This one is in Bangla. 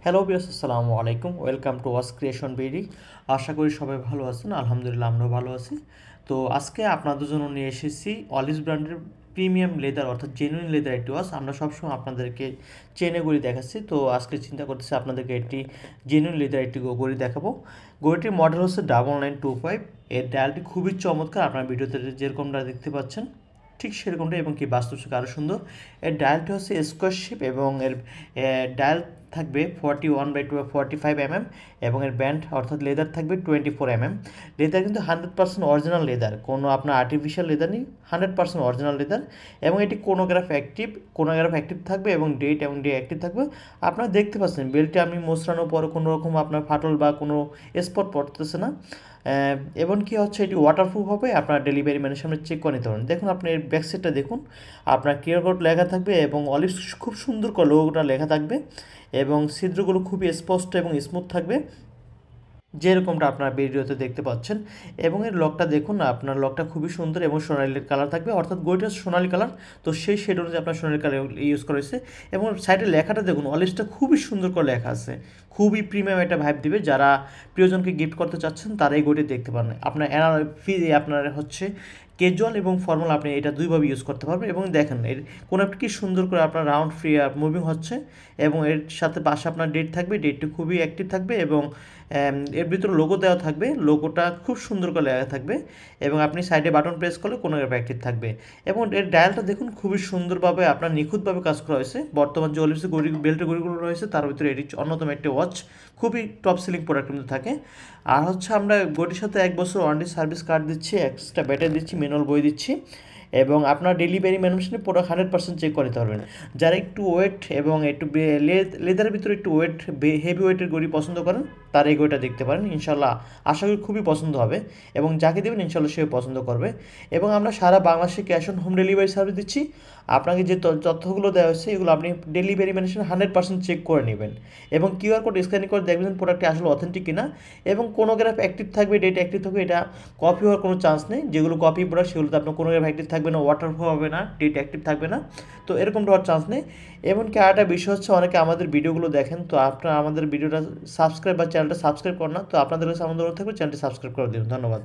হ্যালো বিয়াস, আসসালামু আলাইকুম। Welcome to was creation BD. আশা করি সবাই ভালো আছেন। আলহামদুলিল্লাহ আমরাও ভালো আছি। তো আজকে আপনাদের জন্য নিয়ে এসেছি অলিস ব্র্যান্ডের প্রিমিয়াম লেদার অর্থাৎ জেনুইন লেদার একটি ওয়াচ। আমরা সবসময় আপনাদেরকে চেনে গড়ি দেখাচ্ছি, তো আজকে চিন্তা করতেছি আপনাদেরকে একটি জেনুইন লেদার একটি গড়ি দেখাবো। গড়িটির মডেল হচ্ছে 9925। এর ডায়ালটি খুবই চমৎকার, আপনার ভিডিওতে যেরকমটা দেখতে পাচ্ছেন ঠিক সেরকমটা, এবং কি বাস্তব থেকে আরও সুন্দর। এর ডায়ালটি হচ্ছে স্কোয়ার শেপ এবং এর ডায়াল থাকবে 41/45 mm এবং এর ব্যান্ড অর্থাৎ লেদার থাকবে 24 mm। লেদার কিন্তু 100% অরিজিনাল লেদার, কোনো আপনার আর্টিফিশিয়াল লেদার নেই, 100% অরিজিনাল লেদার। এবং এটি কোনোগ্রাফ অ্যাক্টিভ থাকবে এবং ডেট এবং ডে অ্যাক্টিভ থাকবে। আপনারা দেখতে পাচ্ছেন বেল্টে আমি মোচড়ানোর পরে কোনো রকম আপনার ফাটল বা কোনো স্পট পড়তেছে না। এবং কি হচ্ছে এটি ওয়াটারপ্রুফ হবে, আপনার ডেলিভারি ম্যানের সামনে চেক করে নিতে পারেন। দেখুন আপনি এর ব্যাক সাইডটা দেখুন, আপনার কিউআর কোড লেখা থাকবে এবং অলিভস খুব সুন্দর করে লোগোটা লেখা থাকবে এবং ছিদ্রগুলো খুবই স্পষ্ট এবং স্মুথ থাকবে, যেরকমটা আপনারা ভিডিওতে দেখতে পাচ্ছেন। এবং এর লকটা দেখুন, আপনার লকটা খুবই সুন্দর এবং সোনালি কালার থাকবে, অর্থাৎ গড়িটা সোনালি কালার, তো সেই শেড অনুযায়ী আপনার সোনালি কালার ইউজ করা হয়েছে। এবং সাইডে লেখাটা দেখুন, অলিভসটা খুবই সুন্দর করে লেখা আছে, খুবই প্রিমিয়াম একটা ভাইব দিবে। যারা প্রিয়জনকে গিফট করতে চাচ্ছেন তারা এই গড়ি দেখতে পারেন। আপনার আপনার হচ্ছে ক্যাজুয়াল এবং ফর্মাল, আপনি এটা দুইভাবে ইউজ করতে পারবেন। এবং দেখেন এর কোনো একটা কি সুন্দর করে আপনার রাউন্ড ফ্রি মুভিং হচ্ছে, এবং এর সাথে পাশে আপনার ডেট থাকবে, ডেটটি খুবই অ্যাক্টিভ থাকবে এবং এর ভিতরে লোগো দেওয়া থাকবে, লোগোটা খুব সুন্দর করে লেখা থাকবে এবং আপনি সাইডে বাটন প্রেস করলে কোনো অ্যাক্টিভ থাকবে। এবং এর ডায়ালটা দেখুন, খুবই সুন্দরভাবে আপনার নিখুঁতভাবে কাজ করা হয়েছে। বর্তমান যে অলিভসের বেল্টের গড়িগুলো রয়েছে তার ভিতরে এটি অন্যতম একটি ওয়াচ, খুবই টপ সেলিং প্রোডাক্ট কিন্তু থাকে। আর হচ্ছে আমরা গড়ির সাথে 1 বছর ওয়ারেন্টি সার্ভিস কার্ড দিচ্ছি, এক্সট্রা ব্যাটারি দিচ্ছি, ম্যানুয়াল বই দিচ্ছি এবং আপনার ডেলিভারি ম্যানুফ্যাকচারিং প্রোডাক্ট 100% চেক করে দিতে পারবেন। যারা একটু ওয়েট এবং একটু লেদারের ভিতরে একটু ওয়েট, হেভি ওয়েটের গড়ি পছন্দ করেন তারা এই গড়িটা দেখতে পারেন। ইনশাল্লাহ আশা করি খুবই পছন্দ হবে এবং যাকে দেবেন ইনশাল্লাহ সে পছন্দ করবে। এবং আমরা সারা বাংলাদেশে cash on home delivery service দিচ্ছি। আপনাকে যে তথ্যগুলো দেওয়া হয়েছে এগুলো আপনি ডেলিভারি ম্যানের 100% চেক করে নেবেন এবং কিউআর কোড স্ক্যানিং করে দেখবেন প্রোডাক্টটি আসলে অথেন্টিক কিনা। এবং কোনো গ্রাফ অ্যাক্টিভ থাকবে, ডেটা অ্যাক্টিভ থাকবে, এটা কপি হওয়ার কোনো চান্স নেই। যেগুলো কপি প্রোডাক্ট সেগুলোতে আপনার কোনো গ্রাফ অ্যাক্টিভ থাকবে না, ওয়াটারপ্রুফ হবে না, ডেট অ্যাক্টিভ থাকবে না, তো এরকমটা হওয়ার চান্স নেই। এমনকি আরেকটা বিষয় হচ্ছে, অনেকে আমাদের ভিডিওগুলো দেখেন, তো আপনারা আমাদের ভিডিওটা সাবস্ক্রাইব বা চ্যানেলটা সাবস্ক্রাইব করেন না, তো আপনাদের কাছে আমাদের অনুরোধ থাকবে চ্যানেলটি সাবস্ক্রাইব করে দিন। ধন্যবাদ।